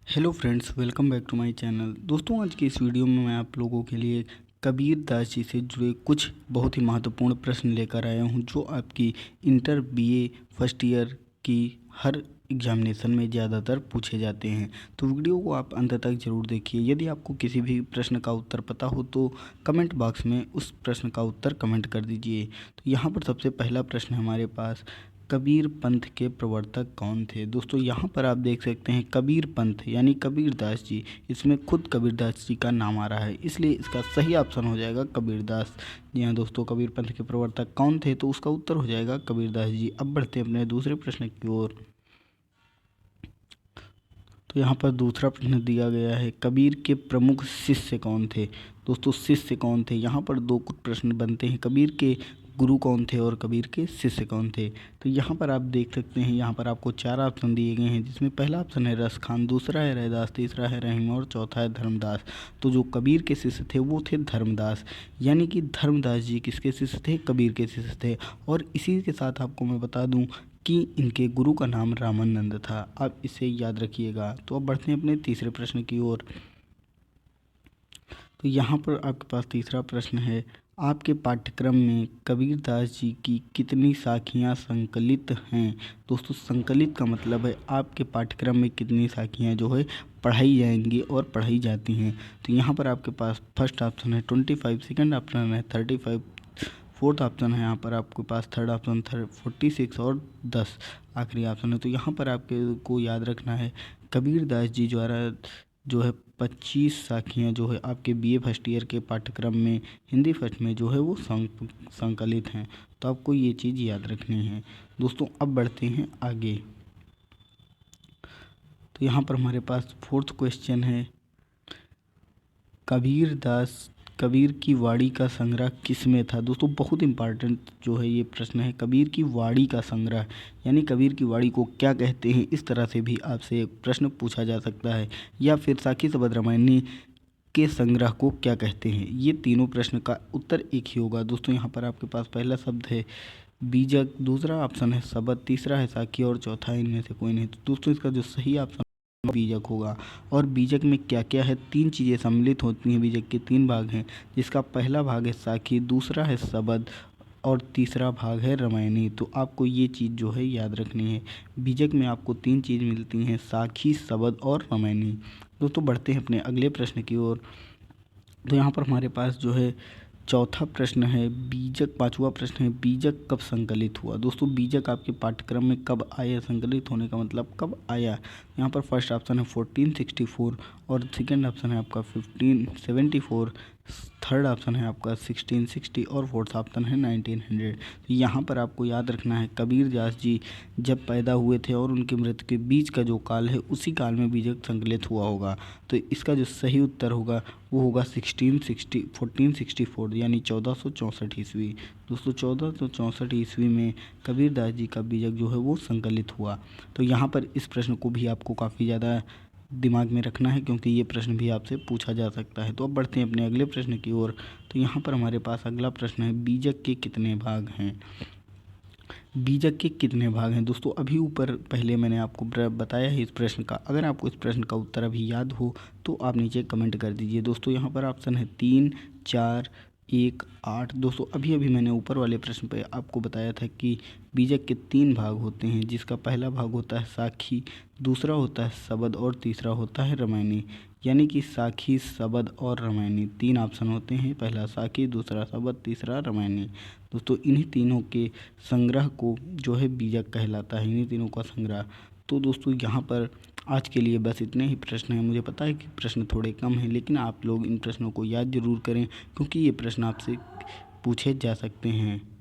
Hello friends, welcome back to my channel. दोस्तों, आज की इस वीडियो में मैं आप लोगों के लिए कबीर दास जी से जुड़े कुछ बहुत ही महत्वपूर्ण प्रश्न लेकर आया हूं, जो आपकी इंटर बीए फर्स्ट ईयर की हर एग्जामिनेशन में ज़्यादातर पूछे जाते हैं। तो वीडियो को आप अंत तक ज़रूर देखिए। यदि आपको किसी भी प्रश्न का उत्तर पता हो तो कमेंट बॉक्स में उस प्रश्न का उत्तर कमेंट कर दीजिए। तो यहाँ पर सबसे पहला प्रश्न है हमारे पास, कबीर पंथ के प्रवर्तक कौन थे। दोस्तों, यहाँ पर आप देख सकते हैं कबीर पंथ यानी कबीरदास जी। इसमें खुद कबीरदास जी का नाम आ रहा है, इसलिए इसका सही ऑप्शन हो जाएगा कबीरदास। जी हाँ दोस्तों, कबीर पंथ के प्रवर्तक कौन थे, तो उसका उत्तर हो जाएगा कबीरदास जी। अब बढ़ते हैं अपने दूसरे प्रश्न की ओर। तो यहाँ पर दूसरा प्रश्न दिया गया है, कबीर के प्रमुख शिष्य कौन थे। दोस्तों, शिष्य कौन थे, यहाँ पर दो कुछ प्रश्न बनते हैं, कबीर के गुरु कौन थे और कबीर के शिष्य कौन थे। तो यहाँ पर आप देख सकते हैं, यहाँ पर आपको चार ऑप्शन दिए गए हैं, जिसमें पहला ऑप्शन है रस खान, दूसरा है रैदास, तीसरा है रहीम और चौथा है धर्मदास। तो जो कबीर के शिष्य थे वो थे धर्मदास, यानी कि धर्मदास जी किसके शिष्य थे, कबीर के शिष्य थे। और इसी के साथ आपको मैं बता दूं कि इनके गुरु का नाम रामानंद था। आप इसे याद रखिएगा। तो अब बढ़ते हैं अपने तीसरे प्रश्न की ओर। तो यहाँ पर आपके पास तीसरा प्रश्न है, आपके पाठ्यक्रम में कबीरदास जी की कितनी साखियाँ संकलित हैं। दोस्तों, संकलित का मतलब है आपके पाठ्यक्रम में कितनी साखियाँ जो है पढ़ाई जाएंगी और पढ़ाई जाती हैं। तो यहाँ पर आपके पास फर्स्ट ऑप्शन है 25, सेकंड ऑप्शन है 35, फोर्थ ऑप्शन है यहाँ पर आपके पास, थर्ड ऑप्शन 46 और 10 आखिरी ऑप्शन है। तो यहाँ पर आपके को याद रखना है कबीरदास जी द्वारा जो है 25 साखियाँ जो है आपके बीए फर्स्ट ईयर के पाठ्यक्रम में हिंदी फर्स्ट में जो है वो संकलित हैं। तो आपको ये चीज़ याद रखनी है। दोस्तों, अब बढ़ते हैं आगे। तो यहाँ पर हमारे पास फोर्थ क्वेश्चन है, कबीर की वाणी का संग्रह किसमें था। दोस्तों, बहुत इंपॉर्टेंट जो है ये प्रश्न है, कबीर की वाणी का संग्रह यानी कबीर की वाणी को क्या कहते हैं, इस तरह से भी आपसे प्रश्न पूछा जा सकता है। या फिर साखी शबद रामायणी के संग्रह को क्या कहते हैं। ये तीनों प्रश्न का उत्तर एक ही होगा। दोस्तों, यहाँ पर आपके पास पहला शब्द है बीजक, दूसरा ऑप्शन है शबद, तीसरा है साखी और चौथा इनमें से कोई नहीं। तो दोस्तों, इसका जो सही ऑप्शन बीजक होगा। और बीजक में क्या क्या है, तीन चीज़ें सम्मिलित होती हैं। बीजक के तीन भाग हैं, जिसका पहला भाग है साखी, दूसरा है शबद और तीसरा भाग है रामायणी। तो आपको ये चीज़ जो है याद रखनी है। बीजक में आपको तीन चीज़ मिलती हैं, साखी, शबद और रामायणी। दोस्तों, बढ़ते हैं अपने अगले प्रश्न की ओर। तो यहाँ पर हमारे पास जो है चौथा प्रश्न है बीजक, पांचवा प्रश्न है बीजक कब संकलित हुआ। दोस्तों, बीजक आपके पाठ्यक्रम में कब आया, संकलित होने का मतलब कब आया। यहाँ पर फर्स्ट ऑप्शन है 1464 और सेकंड ऑप्शन है आपका 1574, थर्ड ऑप्शन है आपका 1660 और फोर्थ ऑप्शन है 1900। तो यहाँ पर आपको याद रखना है कबीरदास जी जब पैदा हुए थे और उनकी मृत्यु के बीच का जो काल है, उसी काल में बीजक संकलित हुआ होगा। तो इसका जो सही उत्तर होगा वो होगा 1464 यानी 1464 ईस्वी। दोस्तों, 1464 ईस्वी में कबीरदास जी का बीजक जो है वो संकलित हुआ। तो यहाँ पर इस प्रश्न को भी आपको काफ़ी ज़्यादा दिमाग में रखना है, क्योंकि ये प्रश्न भी आपसे पूछा जा सकता है। तो अब बढ़ते हैं अपने अगले प्रश्न की ओर। तो यहाँ पर हमारे पास अगला प्रश्न है, बीजक के कितने भाग हैं। बीजक के कितने भाग हैं। दोस्तों, अभी ऊपर पहले मैंने आपको बताया है इस प्रश्न का। अगर आपको इस प्रश्न का उत्तर अभी याद हो तो आप नीचे कमेंट कर दीजिए। दोस्तों, यहाँ पर ऑप्शन है 3, 4, 1, 8। दोस्तों, अभी मैंने ऊपर वाले प्रश्न पे आपको बताया था कि बीजक के तीन भाग होते हैं, जिसका पहला भाग होता है साखी, दूसरा होता है शबद और तीसरा होता है रामायणी। यानी कि साखी, शबद और रामायणी तीन ऑप्शन होते हैं, पहला साखी, दूसरा शबद, तीसरा रामायणी। दोस्तों, इन्हीं तीनों के संग्रह को जो है बीजक कहलाता है, इन्हीं तीनों का संग्रह। तो दोस्तों, यहाँ पर आज के लिए बस इतने ही प्रश्न हैं। मुझे पता है कि प्रश्न थोड़े कम हैं, लेकिन आप लोग इन प्रश्नों को याद जरूर करें, क्योंकि ये प्रश्न आपसे पूछे जा सकते हैं।